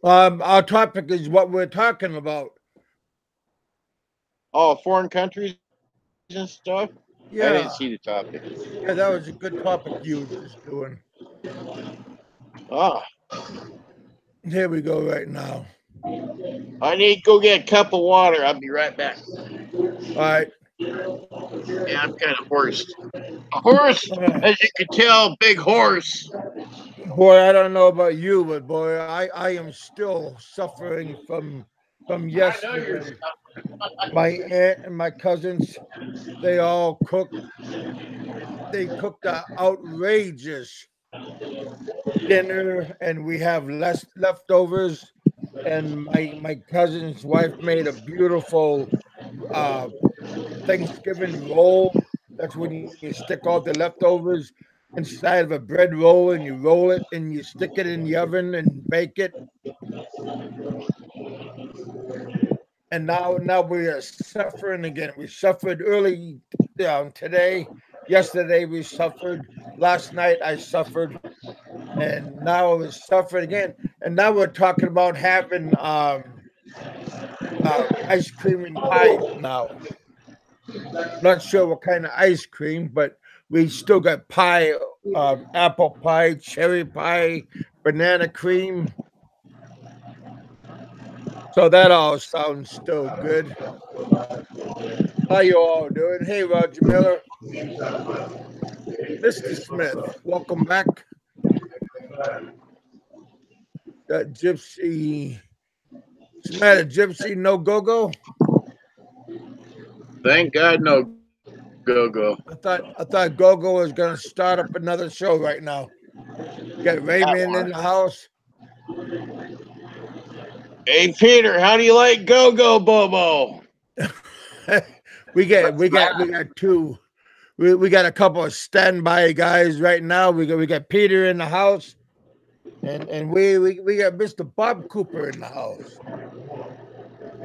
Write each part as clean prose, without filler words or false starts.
Our topic is what we're talking about. Oh, foreign countries and stuff. I didn't see the topic. Yeah, yeah, that was a good topic you was just doing. Ah, Here we go right now. I need to go get a cup of water. I'll be right back. All right. Yeah, I'm kind of hoarse. A horse, Uh, as you can tell, big horse. boy, I don't know about you, but boy, I am still suffering from I know you're. yesterday. My aunt and my cousins, they all cooked. They cooked a outrageous dinner, and we have less leftovers. And my cousin's wife made a beautiful uh, Thanksgiving roll. That's when you stick all the leftovers inside of a bread roll and you roll it and you stick it in the oven and bake it. And now we are suffering again. We suffered early today. Yesterday we suffered. Last night I suffered, and now I was suffering again. And now we're talking about having ice cream and pie now. Not sure what kind of ice cream, but we still got pie, apple pie, cherry pie, banana cream. So that all sounds still good. How you all doing? Hey, Roger Miller, Mr. Smith, welcome back. That gypsy, what's the matter, gypsy? No go go. Thank God, no go go. I thought Gogo was gonna start up another show right now. Get That one. Raymond in the house. Hey Peter, how do you like Go Go Bobo? we got two. We got a couple of standby guys right now. We got Peter in the house, and we got Mr. Bob Cooper in the house.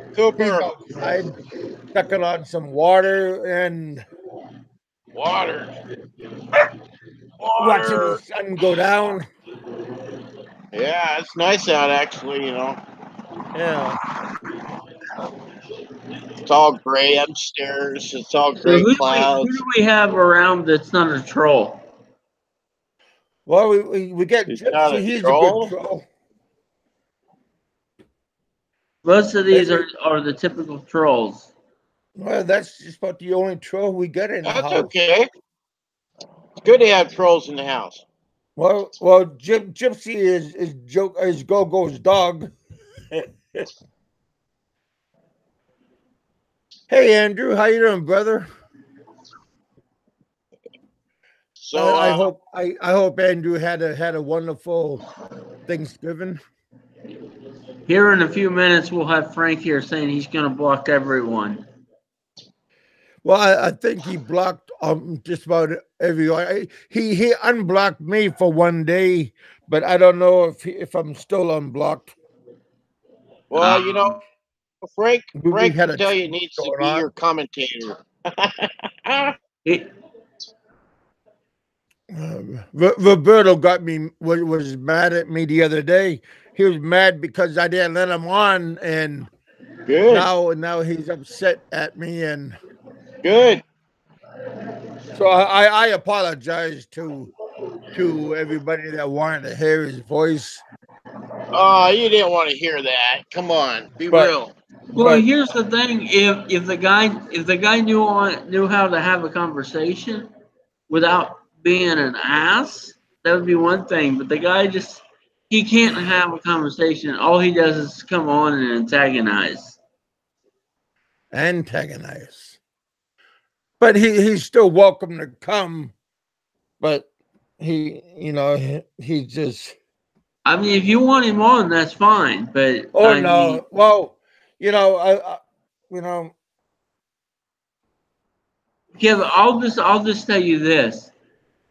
He's Cooper, outside sucking on some water and water, watching the water. sun go down. Yeah, it's nice out actually. Yeah. It's all gray upstairs. It's all So gray who do clouds. we have around that's not a troll? Well, we got It's not Gypsy. a He's a good troll. troll. Most of these Maybe. are the typical trolls. Well, that's just about the only troll we got in the That's house. okay. It's good to have trolls in the house. Well, Gypsy is Go Go's dog. Hey, Andrew, how you doing, brother? So, I hope Andrew had a wonderful Thanksgiving. Here in a few minutes, we'll have Frank here saying he's going to block everyone. Well, I think he blocked just about everyone. He unblocked me for one day, but I don't know if I'm still unblocked. well, Um, Frank can tell We you it had a needs to change be your going on. commentator. he, Roberto was mad at me the other day. He was mad because I didn't let him on, and Good, now he's upset at me, and good. so I apologize to everybody that wanted to hear his voice, Oh, you didn't want to hear that. Come on, be but real. well, but here's the thing: if the guy knew how to have a conversation without being an ass, that would be one thing. But the guy just he can't have a conversation. All he does is come on and antagonize. antagonize. But he's still welcome to come. But he just I mean, if you want him on, that's fine. But oh I mean, no. Well, I you know Kevin, I'll just tell you this: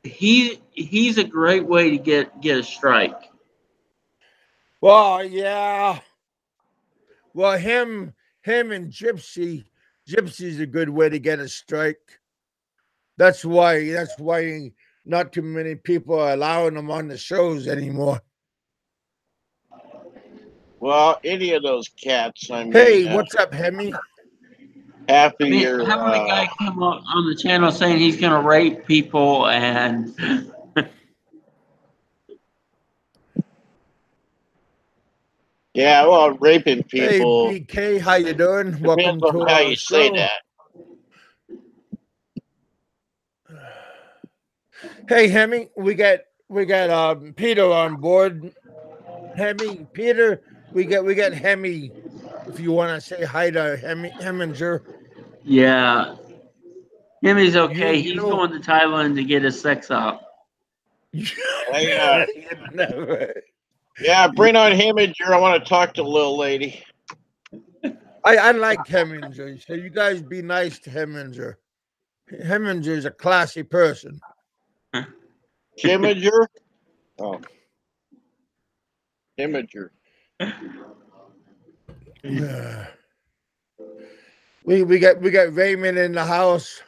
he's a great way to get a strike. well yeah. Well, him and Gypsy's a good way to get a strike. That's why not too many people are allowing him on the shows anymore. Well, any of those cats. I mean, Hey, what's up, Hemi? half I of mean, your. having a guy come on the channel saying he's going to rape people and Yeah, well, raping Hey, people BK, how you doing? depends Welcome on to how our you say show. that. Hey, Hemi, we got Peter on board. Hemi, Peter, we got Hemi. If you want to say hi to Heminger, yeah, him is okay. you He's know. going to Thailand to get his sex up. Hey, You never. yeah, bring on Heminger. I want to talk to the little lady. I like Heminger, so you guys be nice to Heminger. Heminger is a classy person. Heminger? Oh, Heminger. We got Raymond in the house.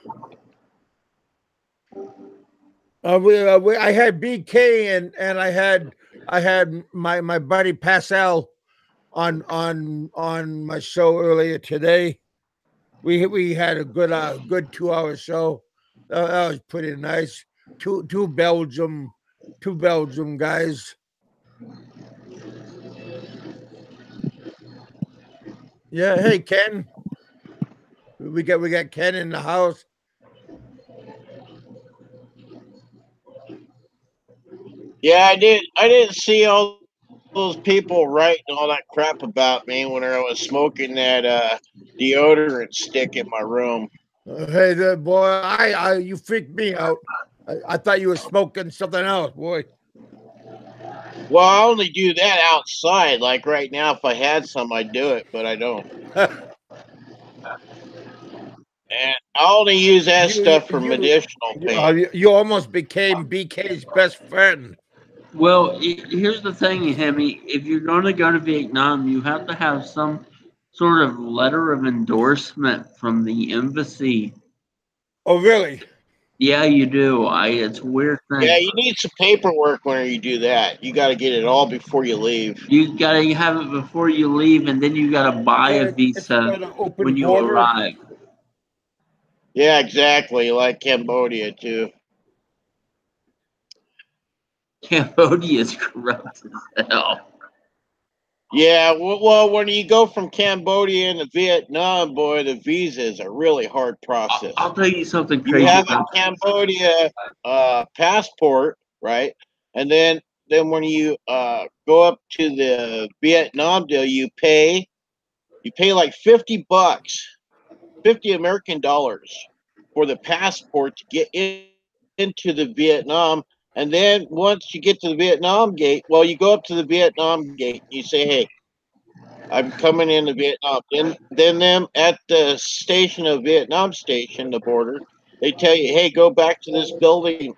I had BK and I had my buddy Pascal on my show earlier today. We had a good 2 hour show. That was pretty nice. Two Belgium guys. Yeah, hey Ken. We got Ken in the house. Yeah, I didn't see all those people writing all that crap about me when I was smoking that deodorant stick in my room. Hey there, boy. You freaked me out. I thought you were smoking something else, boy. Well, I only do that outside. Like right now, if I had some, I'd do it, but I don't. And I only use that stuff for medicinal pain. You almost became BK's best friend. Well, here's the thing, Hemi. If you're going to go to Vietnam, you have to have some sort of letter of endorsement from the embassy. Oh, really? Yeah, you do. It's a weird Yeah, thing. you need some paperwork when you do that. You got to get it all before you leave. You gotta have it before you leave, and then you gotta buy a It's got visa an open when you border. arrive. Yeah, exactly. Like Cambodia too. Cambodia is corrupt as hell. Yeah, well, when you go from Cambodia into Vietnam, boy, the visa is a really hard process. I'll tell you something You crazy have a about Cambodia passport, right? And then when you go up to the Vietnam deal, you pay like $50, 50 American dollars for the passport to get into the Vietnam. And then once you get to the Vietnam gate, well, you go up to the Vietnam gate. You say, "Hey, I'm coming into Vietnam." Then them at the station of Vietnam Station, the border, they tell you, "Hey, go back to this building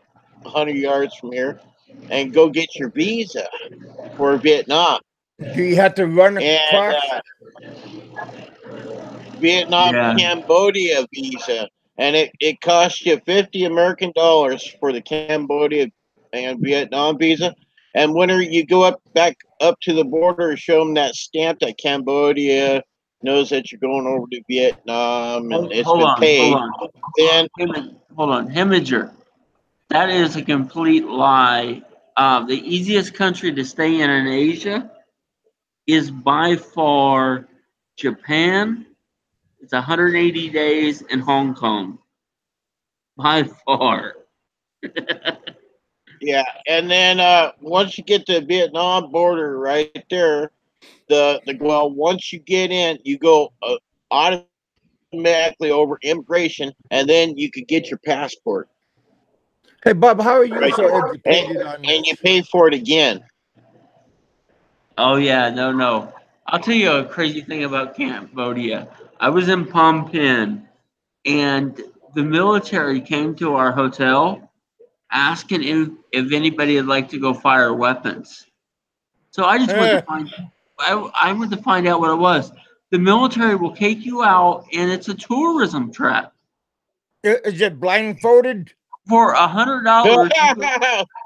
100 yards from here and go get your visa for Vietnam." Do you have to run And across? Vietnam Yeah. Cambodia visa, and it costs you 50 American dollars for the Cambodia and Vietnam visa. And when you go back up to the border, show them that stamp that Cambodia knows that you're going over to Vietnam and it's Hold been on, hold paid. on. Then Hold on, Heminger. That is a complete lie. The easiest country to stay in Asia is by far Japan. It's 180 days in Hong Kong. By far. yeah, and then once you get to the Vietnam border, right there, well, once you get in, you go automatically over immigration, and then you could get your passport. Hey, Bob, how are you Right so there. educated on And you this? pay for it again. Oh yeah, no. I'll tell you a crazy thing about Cambodia. I was in Phnom Penh, and the military came to our hotel asking if anybody would like to go fire weapons. So I just went to find. I went to find out what it was. The military will take you out, and it's a tourism trap. Is it blindfolded? For $100,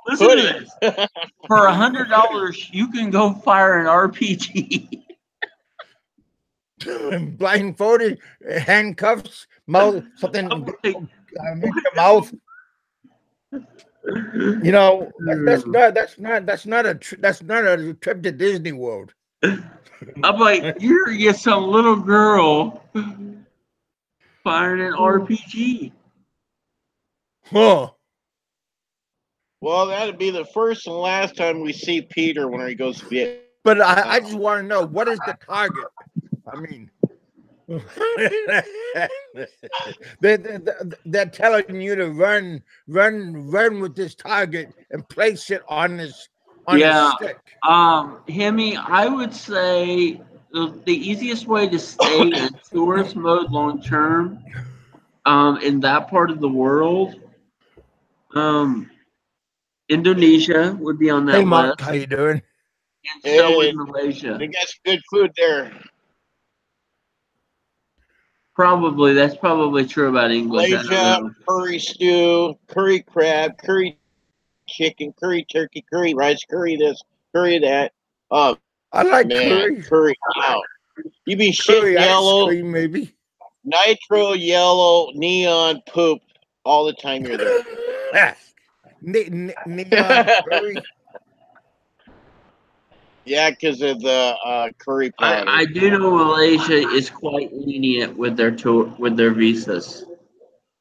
listen Put to it. this. For $100, you can go fire an RPG. blindfolded, handcuffs, mouth, something I'm like, in your mouth. You know, that's not a trip to Disney World. I'm like, you're gonna get some little girl firing an RPG. Huh. Well, that'd be the first and last time we see Peter when he goes to Vietnam. But I just want to know, what is the target? I mean, they're telling you to run with this target and place it on a Yeah, stick. Hemi, I would say the easiest way to stay in tourist mode long term, in that part of the world, um, Indonesia would be on Hey, that Mark, how list, you doing? and so would And Malaysia. they got some good food there. Probably that's probably true about English. I don't Malaysia, know. curry stew, curry crab, curry chicken, curry turkey, curry rice, curry this, curry that. Oh I like man, curry, curry out. You be curry shitting ice yellow, cream, maybe. nitro yellow, neon poop all the time you're there. Neon curry. Yeah, because of the curry powder. I do know Malaysia is quite lenient with their tour with their visas.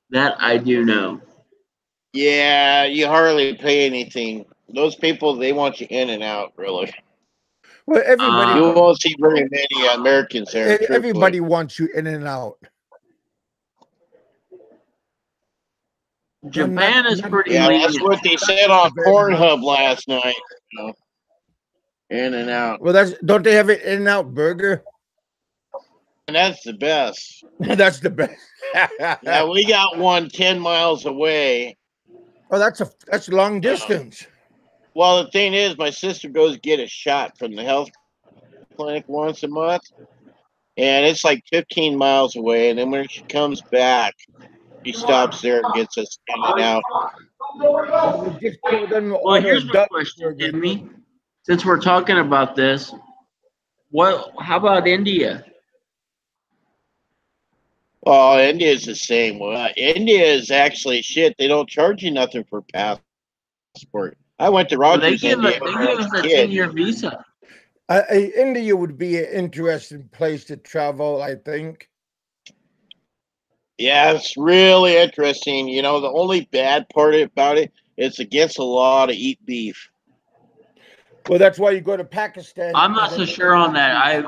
That I do know. Yeah, you hardly pay anything. Those people, they want you in and out, really. Well, You Uh, won't see very many Americans there, truthfully. everybody wants you in and out. Japan is Not pretty Yeah, that's lenient. what they said on Pornhub last night. You know, in and out. Well, don't they have an in and out burger? And that's the best. That's the best. Yeah, we got one 10 miles away. Oh, that's long Uh, distance. well, the thing is, my sister goes get a shot from the health clinic once a month, and it's like 15 miles away. And then when she comes back, she stops there and gets us in and out. We just told them to Well, order a here's my Dutch question, burger. Jimmy. Since we're talking about this, what? How about India? Oh, India is the same. India is actually shit. They don't charge you nothing for passport. I went to Well, they Rogers, give India a they when I give was us a a kid. 10-year visa. India would be an interesting place to travel, I think. Yeah, it's really interesting. You know, the only bad part about it, it's against the law to eat beef. Well, that's why you go to Pakistan. I'm not so sure on that.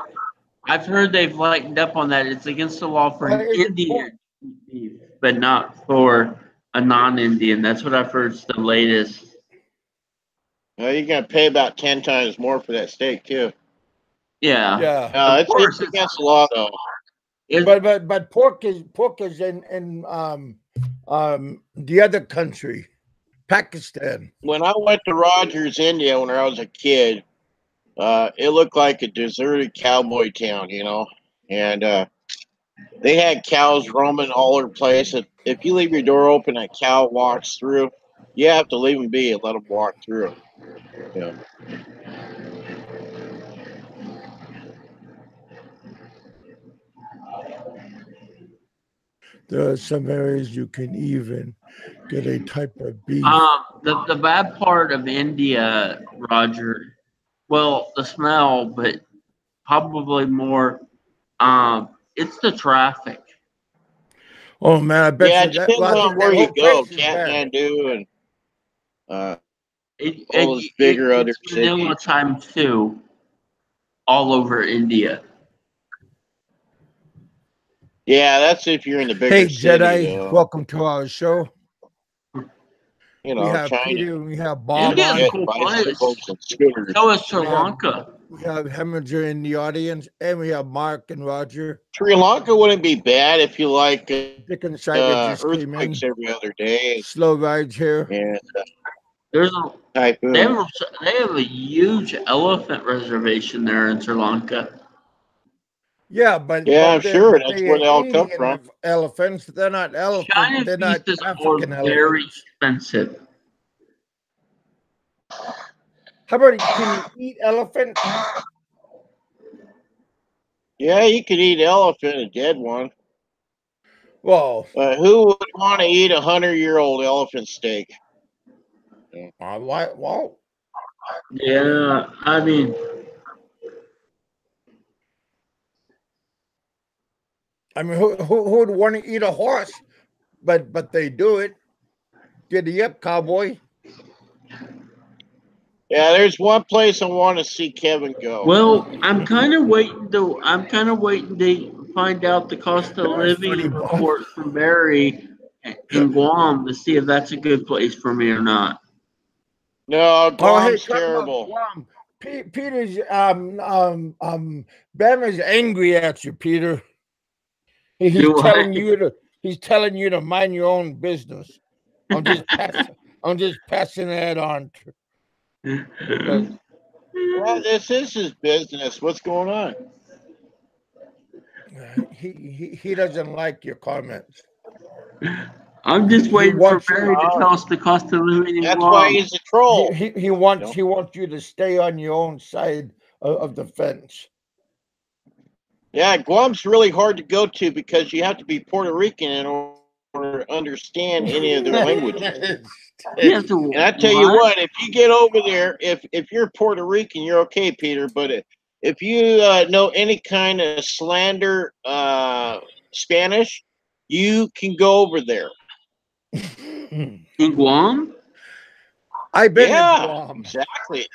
I've heard they've lightened up on that. It's against the law for an Is it pork? Indian to eat beef, but not for a non-Indian. That's what I've heard is the latest. Well, you're gonna pay about 10 times more for that steak too. Yeah, Yeah, of It's course against the law though. it's but pork is in the other country, Pakistan. When I went to Rogers, India, when I was a kid, it looked like a deserted cowboy town, you know, and they had cows roaming all over the place. If you leave your door open, a cow walks through. You have to leave them be and let them walk through. You know. There are some areas you can even get a type of beef. the bad part of India, Roger. Well, the smell, but probably more. It's the traffic. Oh man, I bet Yeah, you it that. depends Well, I on think where that you whole go. place is bad. Kathmandu and uh, It, all it, those it bigger other it's Manila cities. times two all over India. Yeah, that's if you're in the bigger Hey city, Jedi, though. welcome to our show. You We know, have China. Peter, we have Bob People India's a on, get cool bicycles place. and scooters. So is Sri we have Lanka. Heminger in the audience, and we have Mark and Roger. Sri Lanka wouldn't be bad if you like Dick and Cider just came earthquakes in. every other day Slow rides here. and There's a they typhoons. have, they have a huge elephant reservation there in Sri Lanka. Yeah, but Yeah, I'm but they sure but that's they where are they all come Indian from. elephants. They're not elephant. China's They're not visas are African very elephants. expensive. How about can you eat elephant? Yeah, you could eat elephant, a dead one. Well, Who would want to eat 100-year-old elephant steak? why? Well, Yeah, I mean, who would want to eat a horse? But they do it. Giddy up, cowboy. Yeah, there's one place I want to see Kevin go. well, I'm kind of waiting to find out the cost of That's funny, living Bob. report from Barry in Guam to see if that's a good place for me or not. No, Oh, hey, Guam's talk about terrible. Guam. Peter's Bama's angry at you, Peter. He's Do I? telling you to mind your own business. I'm just passing that on. But Well, this is his business. What's going on? he doesn't like your comments. I'm just He waiting for wants you. Barry to tell us the cost of living in That's why Guam. he's a troll. He wants you to stay on your own side of the fence. Yeah, Guam's really hard to go to because you have to be Puerto Rican in order to understand any of their languages. You have to And I tell you what, if you get over there, if you're Puerto Rican, you're okay, Peter. But if you know any kind of slander Spanish, you can go over there. In Guam? I've been to Yeah, Guam. exactly.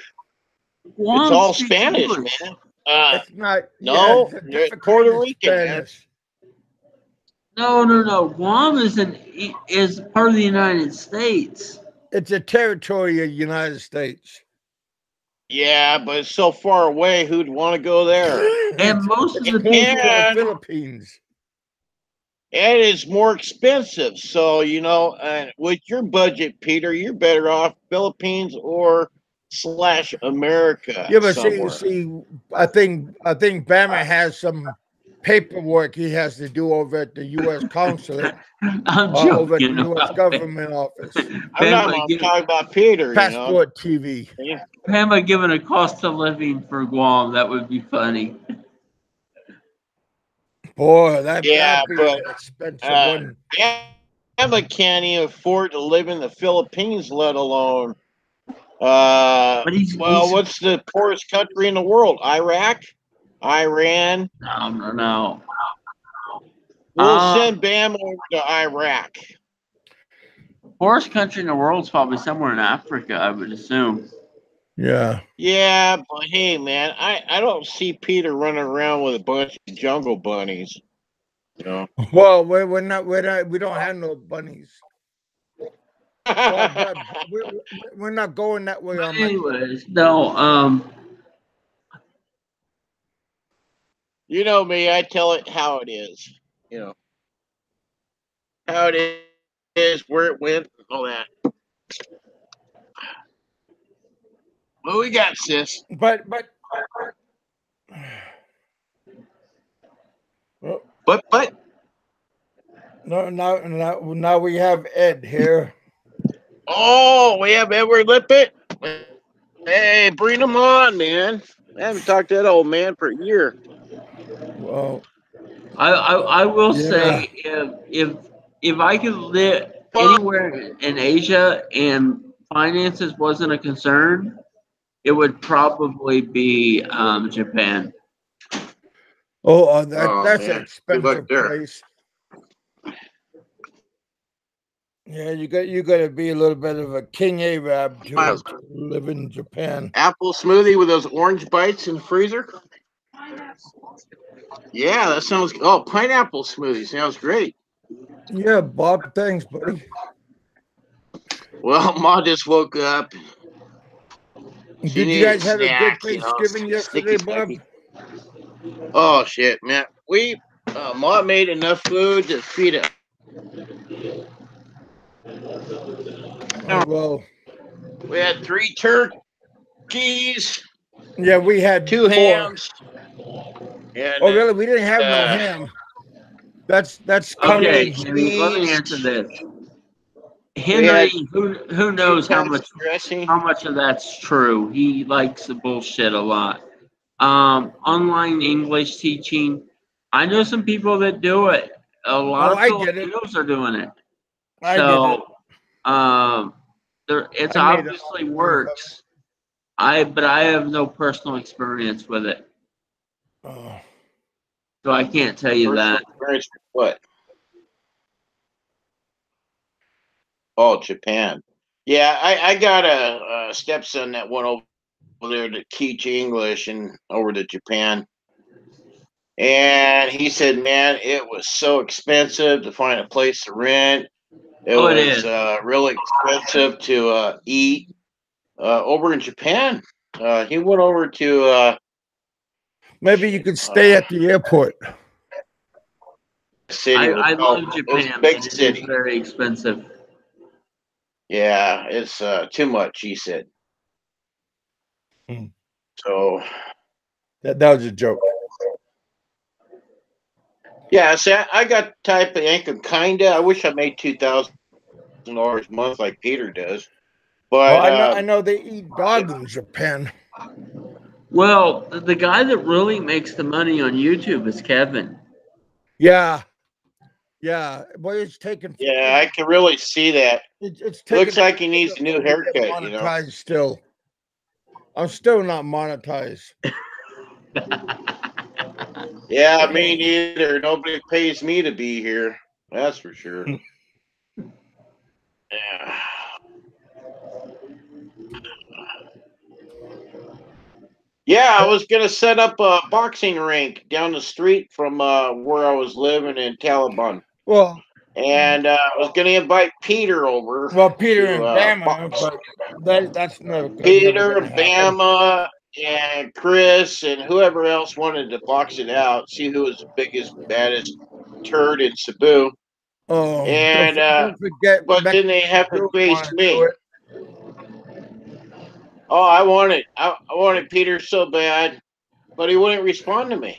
Guam It's all speaks Spanish, English. man. It's not. No, it's a you're different Puerto kind of Rican, man. Spanish. No. Guam is part of the United States. It's a territory of the United States. Yeah, but it's so far away. Who'd want to go there? And most of the Close people to the And Philippines. and it's more expensive. So with your budget, Peter, you're better off Philippines or / America Yeah, but somewhere. see, I think Bama has some paperwork he has to do over at the U.S. consulate, I'm over at the joking U.S. about government office. I'm Pamela, talking about Peter. Passport TV. Pamela giving a cost of living for Guam. That would be funny. Boy, Yeah, that'd be but an expensive one. Emma can't even afford to live in the Philippines, let alone. But he's What's the poorest country in the world? Iraq, Iran. no. We'll send Bam over to Iraq. Poorest country in the world is probably somewhere in Africa, I would assume. Yeah. Yeah, but hey, man, I don't see Peter running around with a bunch of jungle bunnies. Well, we don't have no bunnies. Well, but we're not going that way on my. Anyways, no. You know me, I tell it how it is. How it is, where it went, all that. What we got, sis? But no, now we have Ed here. Oh, we have Edward Lippett. Hey, bring him on, man. I haven't talked to that old man for a year. Well, I will say if I could live anywhere in Asia and finances wasn't a concern, it would probably be Japan. Oh, that's an expensive place. Yeah, you got to be a little bit of a king Arab to live in Japan. Apple smoothie with those orange bites in the freezer. Yeah, that sounds. Oh, pineapple smoothie sounds great. Yeah, Bob, thanks, buddy. Well, Ma just woke up. Did you guys have a good Thanksgiving yesterday, Bob? Oh shit, man! Ma made enough food to feed us. Oh, well, we had 3 turkeys. Yeah, we had 2 4 hams. And, really? We didn't have no ham. That's okay. coming. Let me answer this. Henry, who knows how much of that's true? He likes the bullshit a lot. Online English teaching. I know some people that do it. A lot Oh, of I get it. Filipinos are doing it. I get it. So, um, it's I made it. obviously works. But I have no personal experience with it, Oh. so I can't tell you Personal that. experience with what? Oh, Japan. Yeah, I got a stepson that went over there to teach English and over to Japan. And he said, man, it was so expensive to find a place to rent. It Oh, it was is. really expensive to eat over in Japan. He went over to Maybe you could stay at the airport. city. I love It was a Japan, big but it is city. very expensive. Yeah, it's too much, he said. Hmm. So That was a joke. yeah, see, I got the type of income kinda. I wish I made $2,000 a month like Peter does. Well, But I know they eat dog in Japan. Well, the guy that really makes the money on YouTube is Kevin. Yeah, yeah. Boy, it's taken. yeah, I can really see that. It's It taken looks like he needs a for new me to get haircut, you know. monetized. Still, I'm still not monetized. Yeah, me neither. Nobody pays me to be here. That's for sure. Yeah. Yeah, I was gonna set up a boxing rink down the street from where I was living in Taliban, Well, and I was gonna invite Peter over Peter to and Bama, box. but that's never Peter, gonna happen. Bama, and Chris, and whoever else wanted to box it out, see who was the biggest, baddest turd in Cebu. Oh, And don't forget but then they Mexican have to Jews face want to do me. it. Oh, I wanted Peter so bad, but he wouldn't respond to me.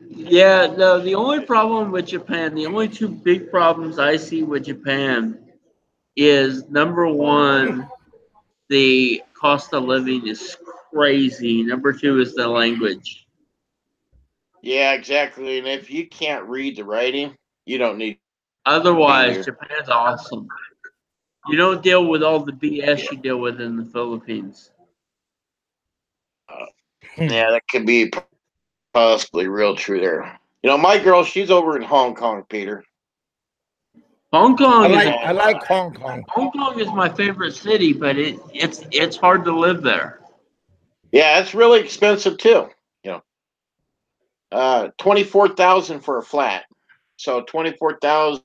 Yeah, no, the only problem with Japan, the only two big problems I see with Japan is number one, the cost of living is crazy. Number two is the language. Yeah, exactly. And if you can't read the writing, you don't need to be Otherwise, here. Japan's awesome. You don't deal with all the BS you deal with in the Philippines. Uh, Hmm. yeah, that could be possibly real true there. You know, my girl, she's over in Hong Kong, Peter. Hong Kong is I And like Hong Kong. Hong Kong is my favorite city, but it's hard to live there. yeah, it's really expensive too. You know, 24,000 for a flat. So 24,000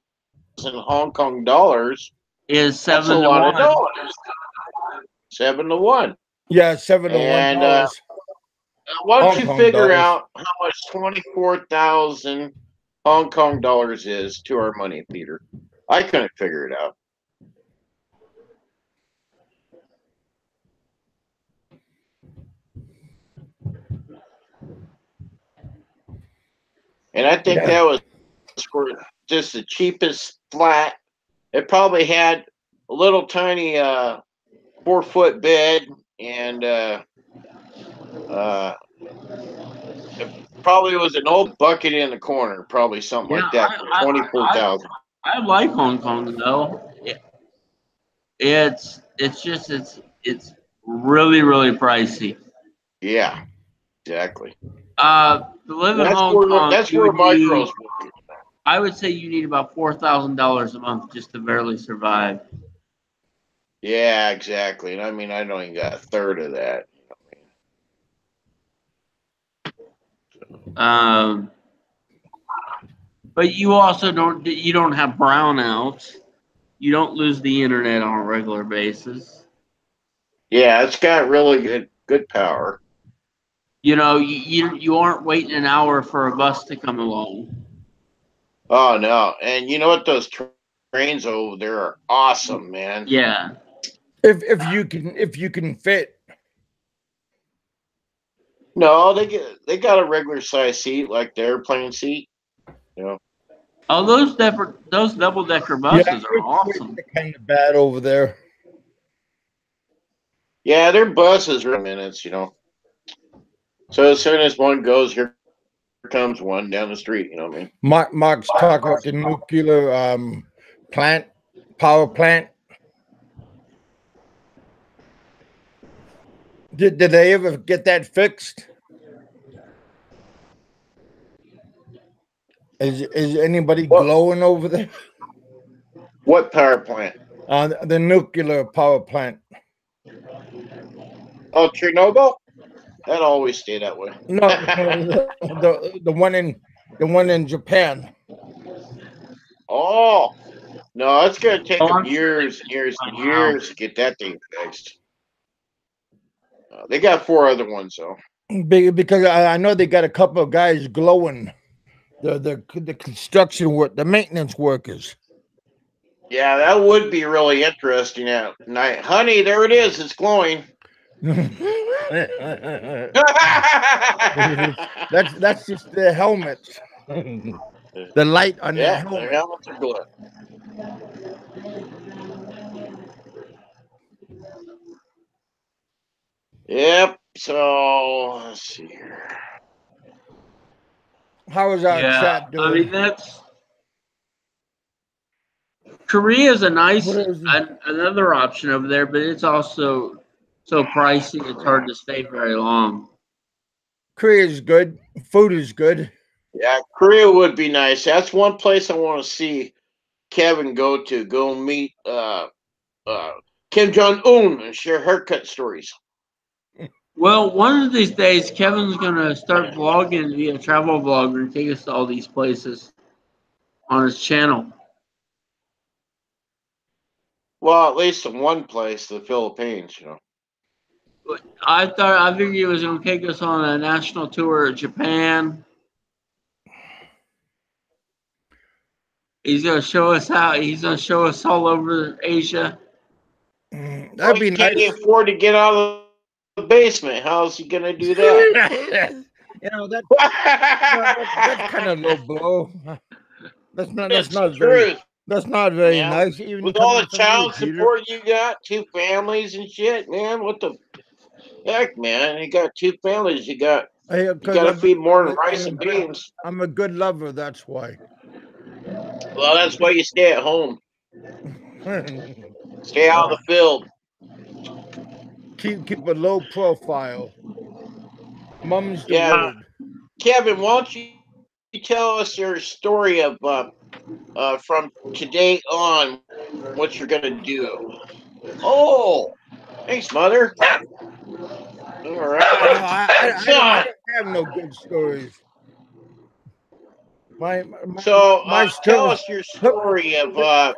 Hong Kong dollars. Is That's a seven to lot of one. dollars. 7 to 1. Yeah, And $7 why don't Hong you Kong figure dollars. out how much 24,000 Hong Kong dollars is to our money, Peter? I couldn't figure it out. And I think Yeah. that was for just the cheapest flat. It probably had a little tiny 4-foot bed and uh, it probably was an old bucket in the corner, probably something Yeah, like that for 24,000. I like Hong Kong though. It's really pricey. Yeah, exactly. To live in That's Hong where Kong, that's you where would my need. girl's working. I would say you need about $4,000 a month just to barely survive. Yeah, exactly. And I mean, I don't even got a third of that. Um, but you don't have brownouts. You don't lose the internet on a regular basis. Yeah, it's got really good power. You know, you aren't waiting an hour for a bus to come along. Oh no! And you know what? Those trains over there are awesome, man. Yeah. If you can fit. No, they got a regular size seat, like the airplane seat. You know. Oh, those double decker Yeah, buses are awesome. kind of bad over there. Yeah, their buses are minutes, So as soon as one goes, here comes one down the street. You know what I mean? Mark's talking about the nuclear power plant. Did they ever get that fixed? Is anybody glowing over there? What power plant? The nuclear power plant. Oh, Chernobyl. That always stay that way. No, the one in Japan. Oh no, it's gonna take Oh, them I'm sure they years and fixed years it and by now. years to get that thing fixed. They got 4 other ones though. Because I know they got a couple of guys glowing. The construction work, the maintenance workers. Yeah, that would be really interesting at night. Honey, there it is. It's glowing. That's just the helmets. The light on the Yeah, helmet. their helmets are glowing. Yep. So let's see here. How is our Yeah, chat I doing? mean that's Korea's a nice What is another option over there, but it's also so pricey. It's hard to stay very long. Korea is good. Food is good. Yeah, Korea would be nice. That's one place I want to see Kevin go to. Go meet Kim Jong Un and share haircut stories. Well, one of these days, Kevin's gonna start vlogging and be a travel vlogger and take us to all these places on his channel. Well, at least in one place, the Philippines. I figured he was gonna take us on a national tour of Japan. He's gonna show us how. He's gonna show us all over Asia. That'd be He can't nice. afford to get out of the basement. How's he gonna do that? That's kind of low blow. It's the truth, That's not very man. nice. Even With all coming the from you, child Peter. support you got, 2 families and shit, man. What the heck, man? You got 2 families. You got to feed more than rice and beans. I'm a good lover. That's why. Well, that's why you stay at home. Stay out of the field. Keep a low profile. Mum's the Yeah, word. Kevin, why don't you tell us your story of from today on what you're gonna do? Oh, thanks, mother. All right, I don't have no good stories. My Tell story. us your story of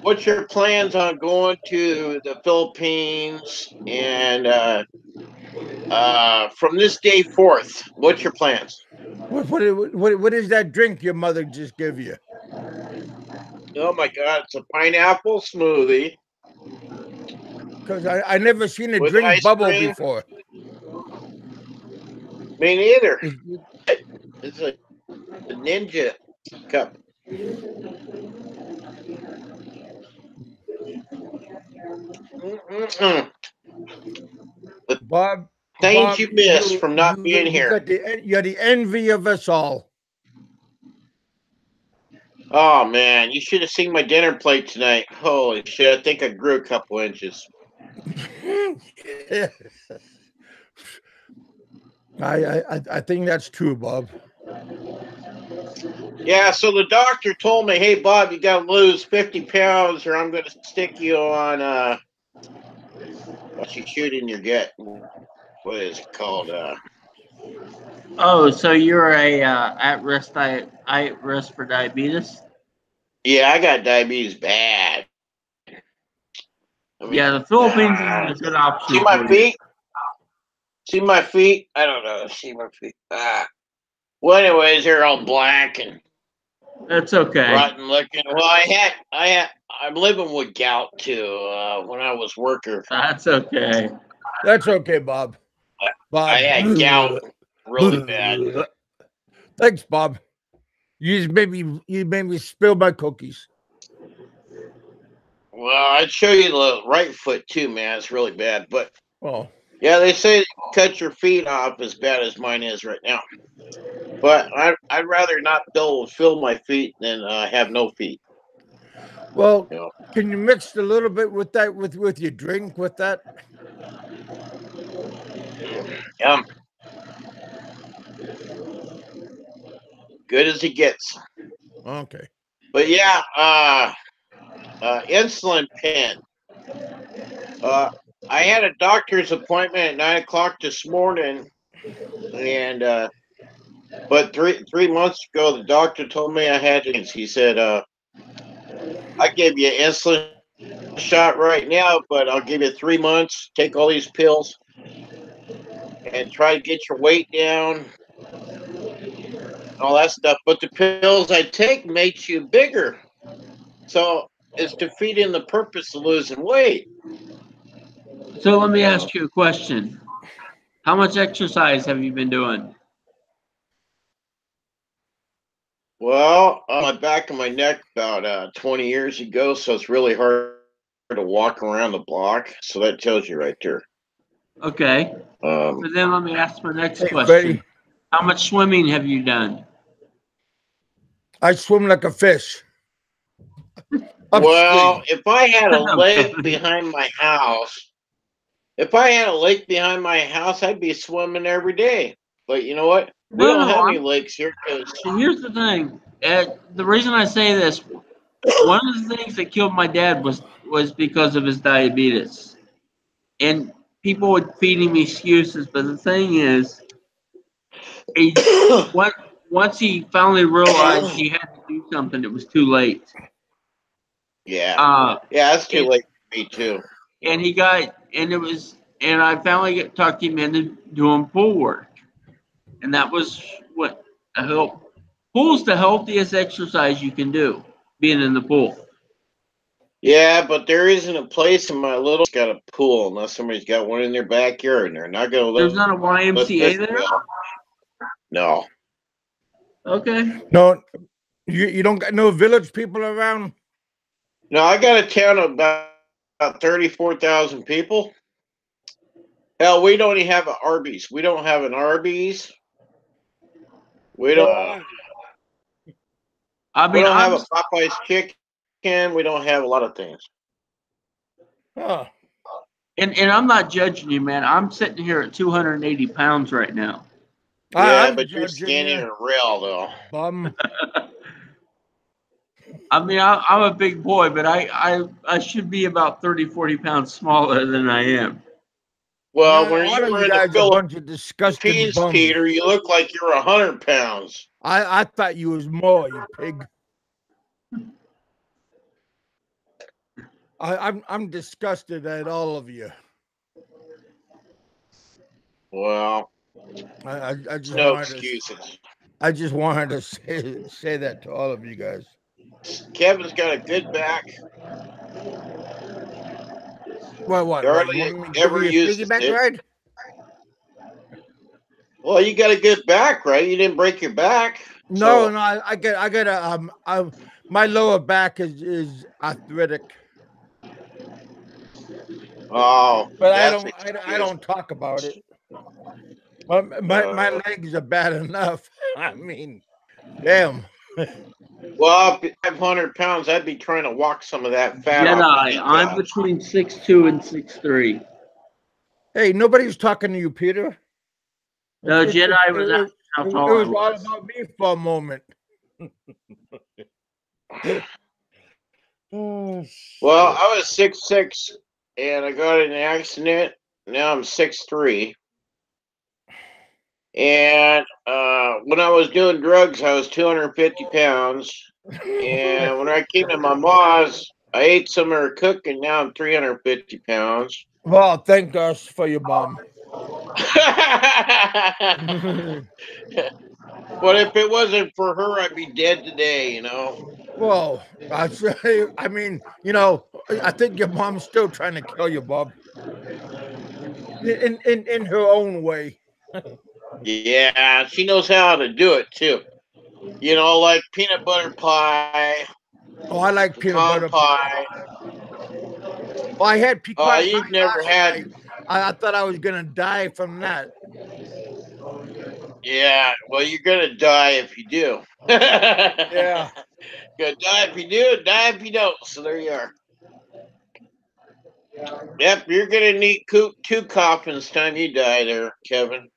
what's your plans on going to the Philippines and from this day forth. What's your plans? What is that drink your mother just gave you? Oh my God, it's a pineapple smoothie. Because I never seen a With drink ice bubble cream. before. Me neither. It's a ninja cup. Mm-mm-mm. The Bob, things Bob, you miss from not being here. you're the envy of us all. Oh man, you should have seen my dinner plate tonight. Holy shit! I think I grew a couple inches. I think that's true, Bob. Yeah, so the doctor told me, "Hey, Bob, you got to lose 50 pounds, or I'm going to stick you on what you shoot in your gut. What is it called? Oh, so you're a at risk for diabetes? Yeah, I got diabetes bad. I mean, Yeah, the Philippines isn't a good see option my for you. feet? See my feet? I don't know. See my feet? Well, anyways, they're all black and That's okay. rotten looking. Well, I'm living with gout too. When I was worker, That's okay. That's okay, Bob. I had gout really bad. Thanks, Bob. You made me spill my cookies. Well, I'd show you the right foot too, man. It's really bad. But Well, Yeah, they say cut your feet off as bad as mine is right now. But I'd rather not fill my feet than have no feet. well, You know? can you mix a little bit with that with your drink with that? Yeah, good as it gets. Okay. But yeah, insulin pen. Uh, I had a doctor's appointment at 9 o'clock this morning, and but three months ago, the doctor told me I had to. He said, "I give you an insulin shot right now, but I'll give you 3 months. Take all these pills and try to get your weight down, all that stuff. But the pills I take makes you bigger, so it's defeating the purpose of losing weight." So let me ask you a question. How much exercise have you been doing? Well, on my back and my neck about 20 years ago, so it's really hard to walk around the block. So that tells you right there. Okay. Um, So then let me ask my next Hey, question. Freddie, How much swimming have you done? I swim like a fish. well, Upstream. if I had a lake Okay. behind my house, if I had a lake behind my house, I'd be swimming every day. But you know what? We No, don't no. have any lakes here because Here's the thing. The reason I say this, one of the things that killed my dad was because of his diabetes, and people would feed him excuses. But the thing is, he once once he finally realized he had to do something, it was too late. yeah, Uh, yeah, it's too and late for me too. and he got and it was and I finally talked him into doing pool work, and that was what help. Pool's the healthiest exercise you can do, being in the pool. Yeah, but there isn't a place in my little got a pool unless somebody's got one in their backyard, and they're not going There's to not a let YMCA this there. go. No, Okay. No, you don't got no village people around. no, I got a town of about 34,000 people. Hell, we don't even have an Arby's. We don't have an Arby's. We don't. Well, I We mean, don't have a Popeye's chicken. We don't have a lot of things. huh. and I'm not judging you, man. I'm sitting here at 280 pounds right now. Yeah, I'm but you're judging skinny you, and real though. bum. I mean, I'm a big boy, but I should be about 30, 40 pounds smaller than I am. Well, Yeah, when all you of were you in the guys are a bunch of disgusting Philippines, bums. Peter, you look like you're 100 pounds. I thought you was more, you pig. I'm disgusted at all of you. Well, I it's just no wanted to excuses. I just wanted to say that to all of you guys. Kevin's got a good back. What? You Hardly want me to give ever you a uses piggyback it. ride? Well, you got a good back, right? You didn't break your back, No, so no, I got a my lower back is arthritic, oh, but that's an I excuse. don't talk about it. My Uh, legs are bad enough. I mean, damn. well, if 500 pounds, I'd be trying to walk some of that fat off my Jedi, I'm kneecap. between 6'2" and 6'3". Hey, nobody's talking to you, Peter. The Jedi was asking how It tall I was all was. about me for a moment. Oh Well, shit! I was 6'6", and I got in an accident. Now I'm 6'3". And when I was doing drugs, I was 250 pounds. And when I came to my mom's, I ate some of her cooking. Now I'm 350 pounds. Well, thank us for your mom. But if it wasn't for her, I'd be dead today, you know? Well, I mean, I think your mom's still trying to kill you, Bob, in her own way. Yeah, she knows how to do it too. You know, like peanut butter pie, Oh, I like peanut pecan butter pie. pie. Oh, I had pecan pie You've never last had night. I thought I was gonna die from that. Yeah, well, you're gonna die if you do. Yeah. Gonna die if you do, die if you don't. So there you are. Yep, you're gonna need two coffins time you die there, Kevin.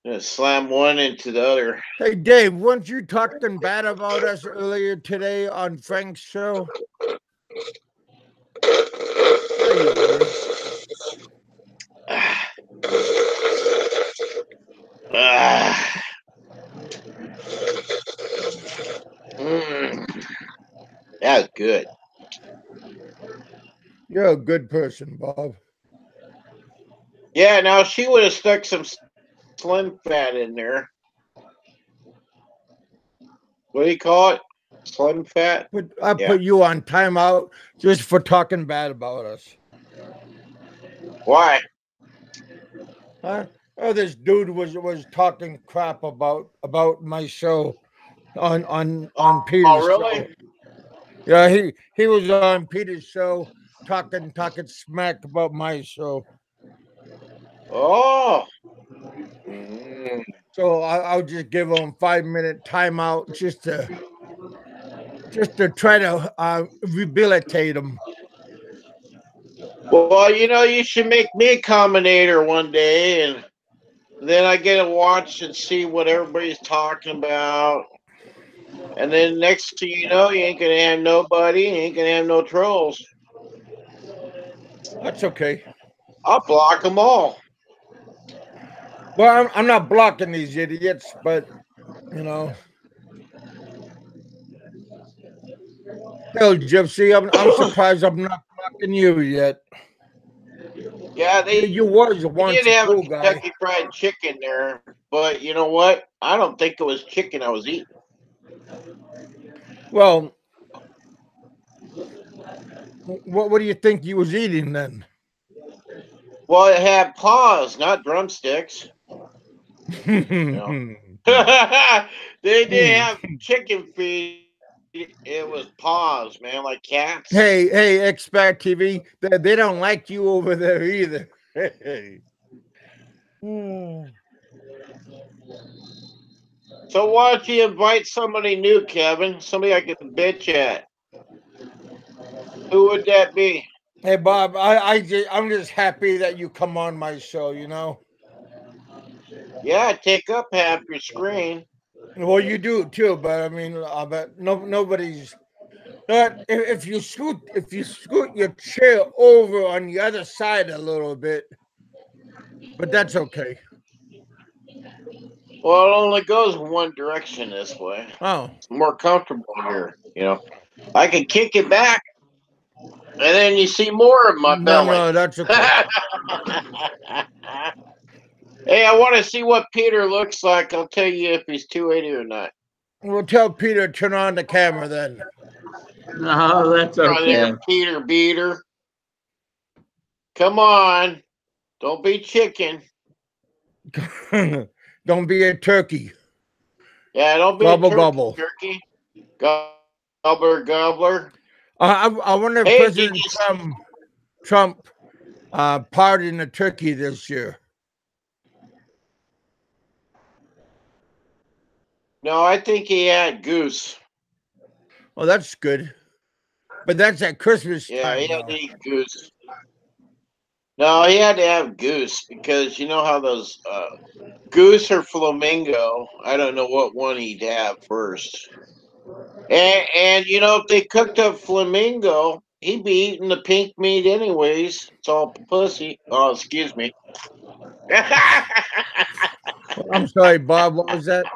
Gonna slam one into the other. Hey Dave, weren't you talking bad about us earlier today on Frank's show? Yeah, you were. Ah. Mm. That was good. You're a good person, Bob. Yeah, now she would have stuck some slim fat in there. What do you call it? Slim fat? But I Yeah. put you on timeout just for talking bad about us. Why? Huh? Oh, this dude was talking crap about my show on Oh, Peter's show. really? Yeah, he was on Peter's show talking smack about my show. Oh. Mm. So I'll just give him 5 minute timeout just to try to rehabilitate him. Well, you should make me a commentator one day, and then I get to watch and see what everybody's talking about. And then next thing you know, you ain't gonna have nobody, you ain't gonna have no trolls. That's okay. I'll block them all. Well, I'm not blocking these idiots, but you know, hell, Gypsy, I'm surprised I'm not blocking you yet. Yeah, You was they once did a have a cool guy. Kentucky Fried Chicken there, but you know what? I don't think it was chicken I was eating. Well, what do you think you was eating then? Well, it had paws, not drumsticks. You know, they didn't have chicken feet. It was paws, man, like cats. Hey, Expat TV, they don't like you over there either. Hey. So why don't you invite somebody new, Kevin? Somebody I can bitch at. Who would that be? Hey, Bob, I'm just happy that you come on my show. You know. Yeah, take up half your screen. Well, you do too, but I mean, I bet nobody's. If you scoot your chair over on the other side a little bit, but that's okay. Well, it only goes one direction this way. Oh It's more comfortable here. I can kick it back, and then you see more of my belly. no, that's okay. Hey, I want to see what Peter looks like. I'll tell you if he's 280 or not. We'll tell Peter turn on the camera then. No, that's Right there, okay. Peter Beater. Come on. Don't be chicken. Don't be a turkey. Yeah, don't be Gobble a gobble. turkey. Gobbler, gobbler. I wonder if Hey, President Trump pardoned a turkey this year. No, I think he had goose. Well, that's good. But that's at Christmas Yeah, he time had now. to eat goose. No, he had to have goose because you know how those goose or flamingo. I don't know what one he'd have first. And if they cooked up flamingo, he'd be eating the pink meat anyways. It's all pussy. Oh, excuse me. I'm sorry, Bob. What was that?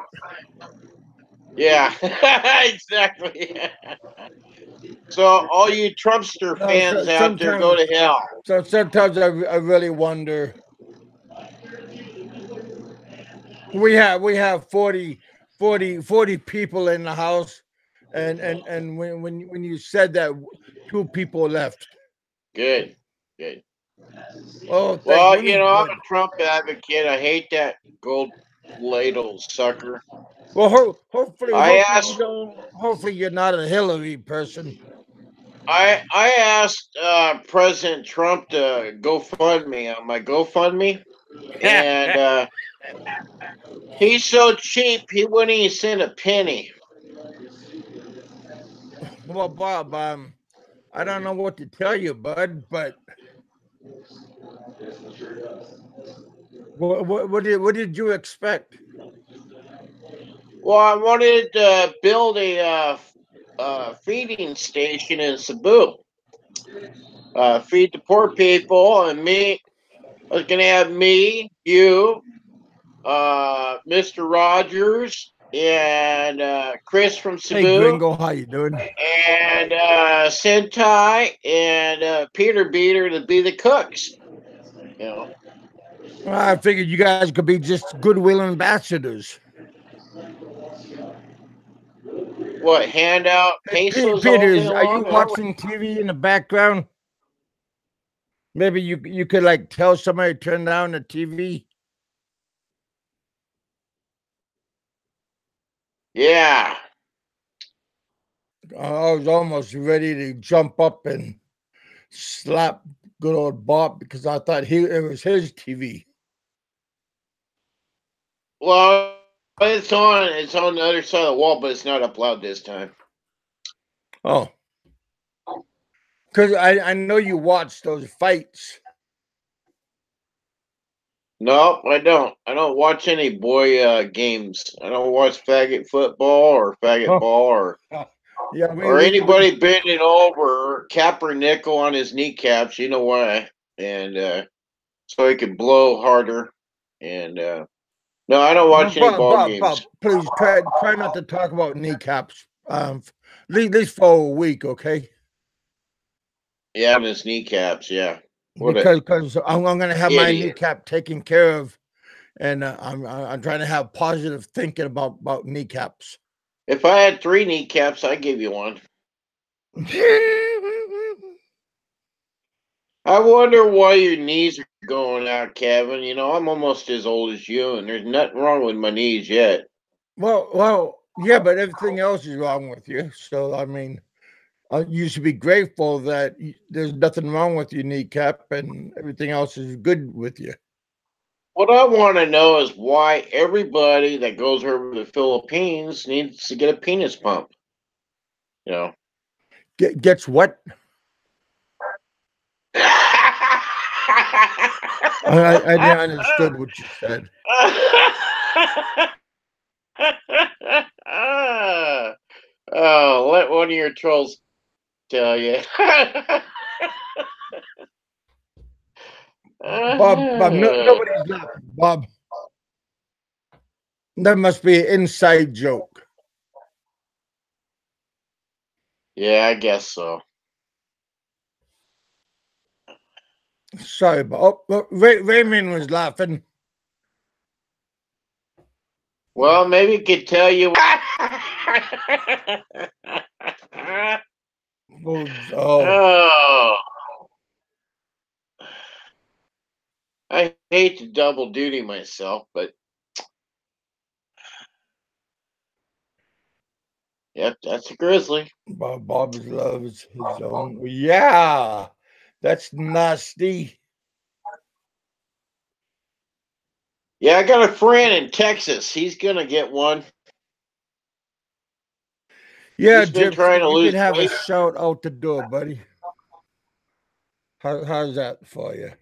Yeah, exactly. So all you Trumpster No, fans out there, go to hell. sometimes I really wonder. We have 40 people in the house, and when you said that, 2 people left. Good, good. Oh, thank Well, goodness. I'm Good. a Trump advocate. I hate that gold ladle sucker. Well, hopefully, I asked. hopefully you're not a Hillary person. I asked President Trump to GoFundMe on my GoFundMe, and he's so cheap he wouldn't even send a penny. Well, Bob, I don't know what to tell you, bud, but what did you expect? Well, I wanted to build a feeding station in Cebu. Feed the poor people, and me. I was gonna have me, you, Mr. Rogers, and Chris from Hey, Cebu, Gringo, how you doing? and Sentai, and Peter Beater to be the cooks. You know I figured you guys could be just goodwill ambassadors. what? Hand out Hey, pesos all day Peters, are long? you watching TV in the background? Maybe you could like tell somebody to turn down the TV. Yeah. I was almost ready to jump up and slap good old Bob because I thought it was his TV. Well, it's on. It's on the other side of the wall, but it's not up loud this time. Oh, because I know you watch those fights. No, I don't. I don't watch any boy games. I don't watch faggot football or faggot Oh, ball yeah, or anybody bending over Kaepernick on his kneecaps. You know why? And so he could blow harder. And no, I don't watch any ball games. Bob, please try not to talk about kneecaps. At least for a week, okay? Yeah, his kneecaps. Yeah, what a Because I'm going to have my idiot. kneecap taken care of, and I'm trying to have positive thinking about kneecaps. If I had 3 kneecaps, I'd give you one. I wonder why your knees are going out, Kevin. You know, I'm almost as old as you, and there's nothing wrong with my knees yet. Well, yeah, but everything else is wrong with you. So I mean, you should be grateful that there's nothing wrong with your kneecap, and everything else is good with you. What I want to know is why everybody that goes over to the Philippines needs to get a penis pump. You know. Gets what? I didn't understood what you said. Oh, let one of your trolls tell you. Bob, nobody's laughing. Bob, that must be an inside joke. Yeah, I guess so. Sorry, Bob. Oh, Raymond was laughing. Well, maybe he could tell you. Oh, Oh, I hate to double duty myself, but yep, that's a grizzly. Bob loves his own. Yeah, that's nasty. Yeah, I got a friend in Texas. He's gonna get one. Yeah, He's been trying Gypsy, to you can lose have a weight. shout out the door, buddy. How's that for you?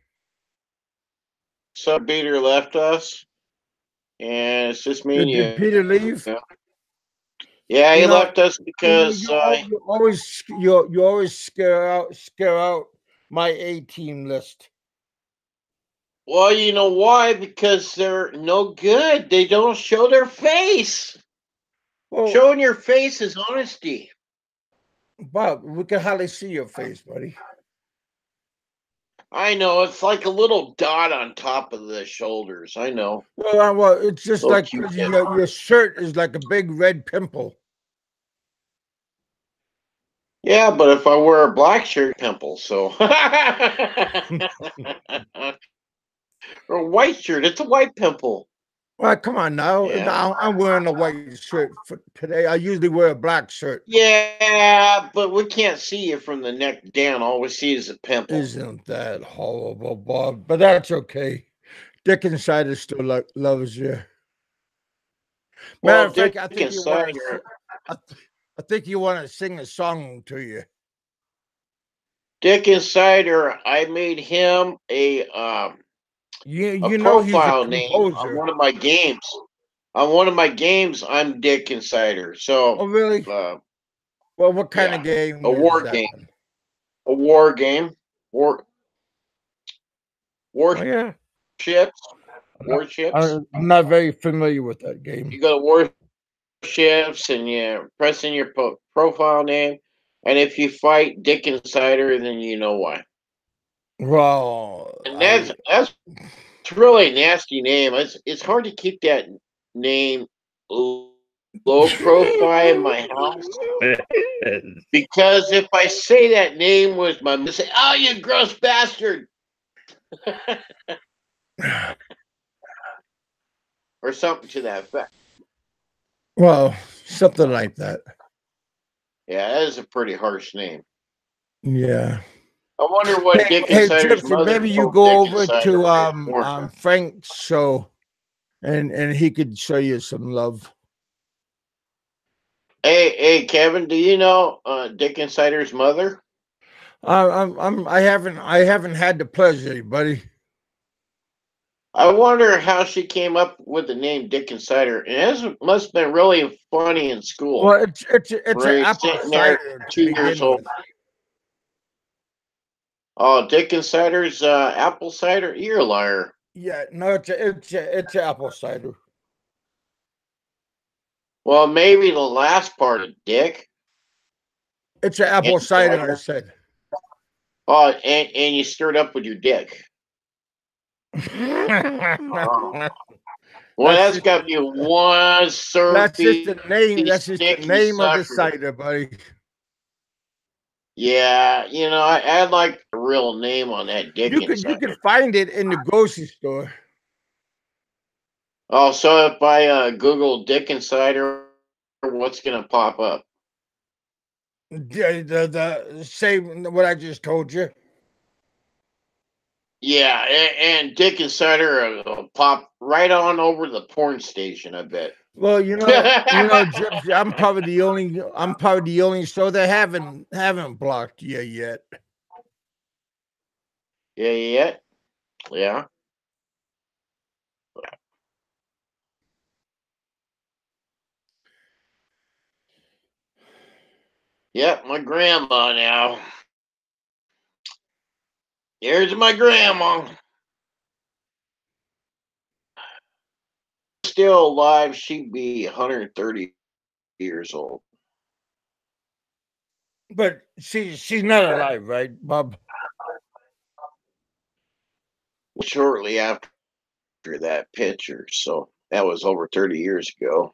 Sub beater left us, and it's just me and Did you. Peter leave? Yeah, You he know, left us because you always scare out my A team list. well, you know why? Because they're no good. They don't show their face. Well, Showing your face is honesty. Bob, we can hardly see your face, buddy. I know it's like a little dot on top of the shoulders. I know. Well, it's just Little like Q-tip. your shirt is like a big red pimple. Yeah, but if I wear a black shirt, pimple. So or a white shirt, it's a white pimple. Well, come on now. Yeah. Now I'm wearing a white shirt for today. I usually wear a black shirt. Yeah, but we can't see you from the neck down. All we see is a pimple. Isn't that horrible, Bob? But that's okay. Dick Insider still loves you. Matter Well, of fact, Dick I think you want Insider, to. I think you want to sing a song to you. Dick Insider, I made him a You know he's a profile name on composer. one of my games. On one of my games, I'm Dick Insider. So, Oh, really? uh, Well, what kind yeah, of game a is war that? game, a war game, war Oh, yeah. warships, I'm not, warships. I'm not very familiar with that game. You go to warships and you press in your profile name, and if you fight Dick Insider, then you know why. Well, And that's really a nasty name. It's hard to keep that name low profile in my house because if I say that name was my say, oh, you gross bastard, or something to that effect. well, something like that. Yeah, that is a pretty harsh name. Yeah. I wonder what Dick Hey, Insider's Gypsy, mother maybe you told go Dick over Insider to when he was born. Frank's show, and he could show you some love. Hey, Kevin, do you know Dick Insider's mother? I haven't had the pleasure, buddy. I wonder how she came up with the name Dick Insider. And it must have been really funny in school. Well, it's an Right, apple sitting there, cider to 2 years begin old. with. Oh, Dick Insider's apple cider? You're a liar. Yeah, no, it's apple cider. Well, maybe the last part of Dick. It's an apple cider, I Insider. said. Oh, and you stirred up with your dick. Oh. Well, that's got to be one that's just syrupy, the name. That's just the sticky name of the sucker. cider, buddy. Yeah, I'd like the real name on that Dick You Insider. could find it in the grocery store. Oh, so if I Google Dick Insider, what's going to pop up? The same what I just told you. Yeah, and Dick Insider will pop right on over the porn station, I bet. Well, Gypsy, I'm probably the only show that haven't blocked you yet. Yeah. Yep, my grandma now. Here's my grandma. Still alive, she'd be 130 years old. But she's not alive, right, Bob? Shortly after that picture, so that was over 30 years ago.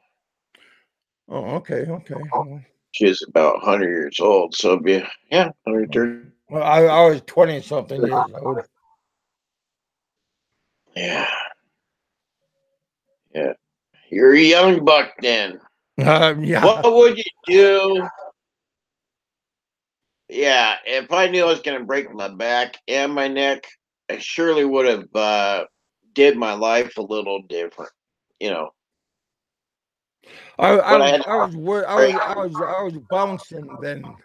Oh, okay. She was about 100 years old, so it'd be 130. Well, I was 20 something years old. Yeah. You're a young buck then. Yeah. What would you do? Yeah, if I knew I was going to break my back and my neck, I surely would have did my life a little different, you know. I But I was had I was wor- I was bouncing then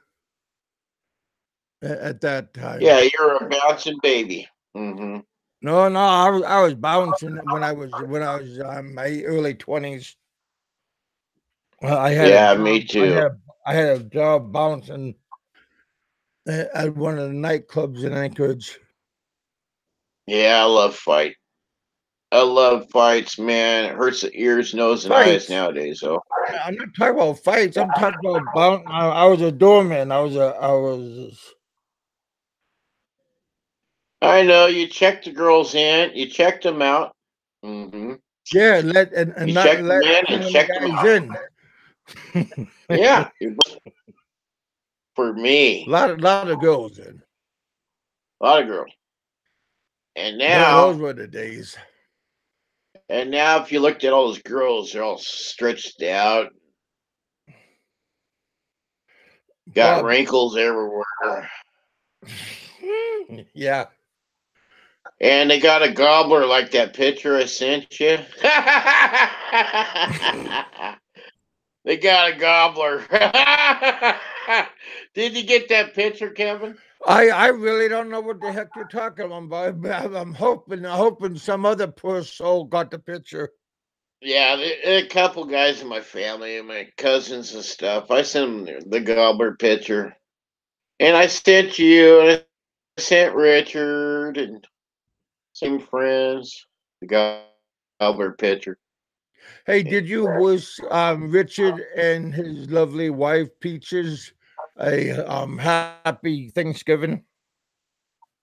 at that time. yeah, you're a bouncing baby. Mm-hmm. No, I was bouncing when I was my early 20s. I had a Yeah, job. me too. I had a job bouncing at one of the nightclubs in Anchorage. Yeah, I love fights, man. It hurts the ears, nose, and eyes Fights. nowadays, though. I'm not talking about fights. I'm talking about I was a doorman. I was. I know you checked the girls in, you checked them out. Mm-hmm. Yeah, and You not checked them let in too and many checked them guys out. in. Yeah, for me, lot of girls in. a lot of girls. And Those now, were the days. And now, if you looked at all those girls, they're all stretched out, got Bob. wrinkles everywhere, Yeah. and they got a gobbler like that picture I sent you. They got a gobbler. Did you get that picture, Kevin? I really don't know what the heck you're talking about, but I'm hoping some other poor soul got the picture. Yeah, a couple guys in my family and my cousins and stuff. I sent them the gobbler picture, and I sent you, and I sent Richard, and some friends the gobbler picture. Hey, did you wish Richard and his lovely wife Peaches a happy Thanksgiving?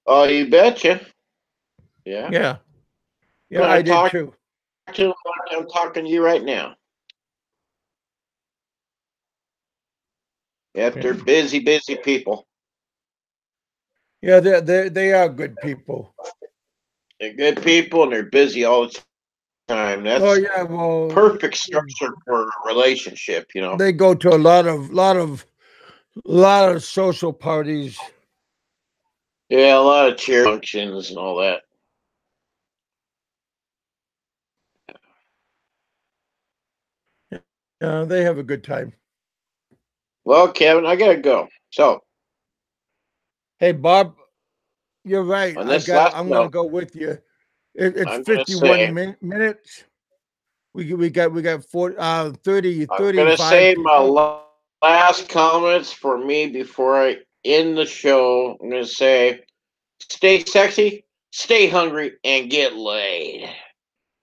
Oh, you betcha. Yeah, Yeah, I'm yeah, I gonna did talk too. to them like I'm talking to you right now. Yep, Yeah, they're busy, busy people. yeah, they are good people. They're good people, and they're busy all the time. Oh That's yeah, well, perfect structure for a relationship. they go to a lot of social parties. Yeah, a lot of cheer functions and all that. They have a good time. Well, Kevin, I gotta go. So Hey, Bob, you're right. on this last I'm gonna note, go with you. It's I'm gonna 51 say minutes. We got 30 I'm gonna 35 say my people. last comments for me before I end the show. I'm gonna say, stay sexy, stay hungry, and get laid.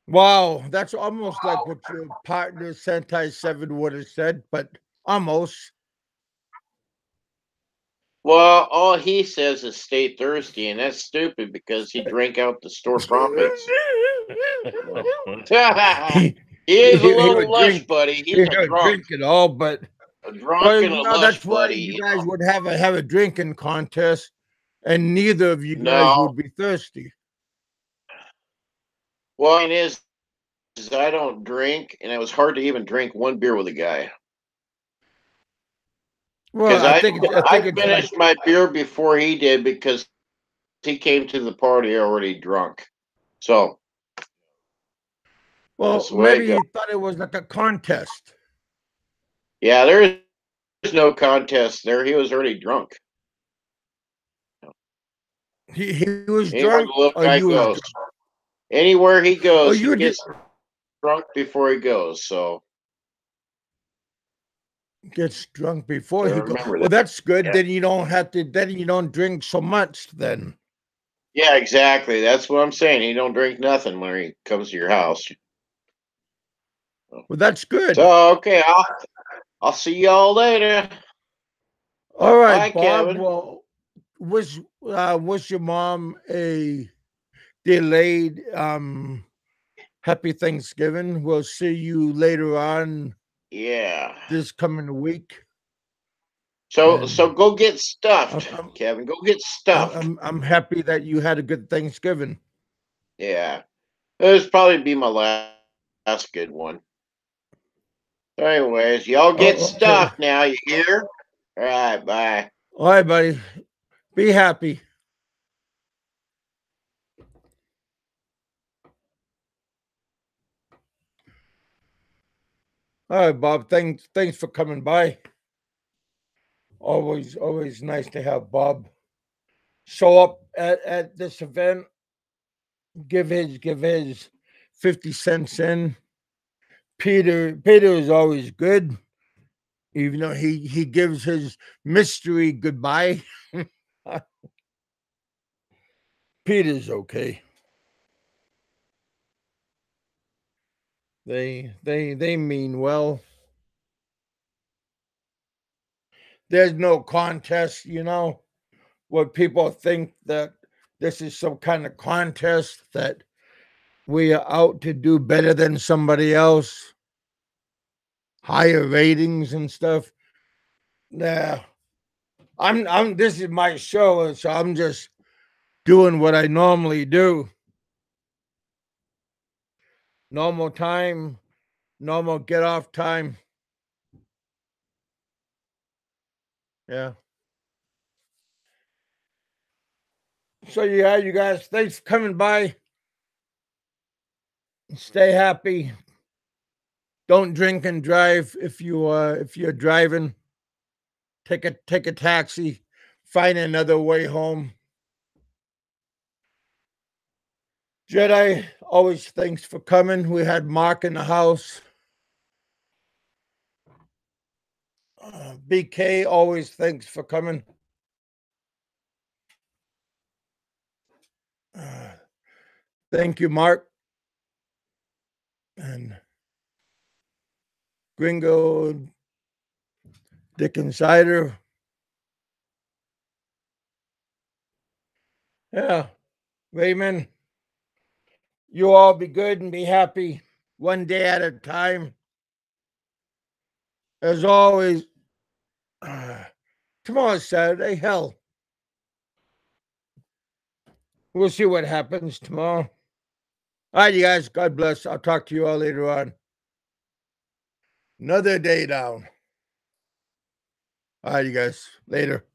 Wow, that's almost like what your partner Sentai 7 would have said, but almost. Well, all he says is stay thirsty, and that's stupid because he drank out the store profits. he, He is a he little would lush, drink. buddy. He He's a would drunk, drink it all, but a drunk well, and a lush, that's why buddy. you guys would have a drinking contest, and neither of you guys No, would be thirsty. well, it is I don't drink, and it was hard to even drink one beer with a guy Well, because I I think I it's like finished my beer before he did because he came to the party already drunk. So well, that's the way it maybe goes. he thought it was like a contest. Yeah, there's no contest there. He was already drunk. He was Anywhere drunk, the little or guy you was goes, drunk. anywhere he Oh, goes, he you gets drunk before he goes. So gets drunk before he go. remember Well, that. that's good. Yeah. Then you don't have to. Then you don't drink so much. Then. Yeah, exactly. That's what I'm saying. He don't drink nothing when he comes to your house. Well, that's good. So okay, I'll see y'all later. All Bye, right, Bob. Kevin. Well, wish your mom a delayed happy Thanksgiving. We'll see you later on Yeah. this coming week. So And go get I'm stuffed, I'm Kevin. Go get I'm, stuffed. I'm I'm happy that you had a good Thanksgiving. Yeah. This probably be my last good one. So anyways, y'all get Oh, okay. stuffed now. You hear? All right. Bye. All right, buddy. Be happy. All right, Bob. Thanks for coming by. Always nice to have Bob show up at this event. Give his 50 cents in. Peter is always good, even though he gives his mystery goodbye. Peter's okay. They mean well. There's no contest, what people think that this is some kind of contest that we are out to do better than somebody else, higher ratings and stuff. Nah, I'm. This is my show, so I'm just doing what I normally do. normal time, normal get off time. Yeah. So yeah, you guys, thanks for coming by. Stay happy. Don't drink and drive if you're driving. Take a taxi. Find another way home. Jedi, always thanks for coming. We had Mark in the house. BK, always thanks for coming. Thank you, Mark. And Gringo, Dick Insider. Yeah, Raymond, you all be good and be happy one day at a time. As always, tomorrow's Saturday. Hell, we'll see what happens tomorrow. All right, you guys, God bless. I'll talk to you all later on. Another day down. All right, you guys, later.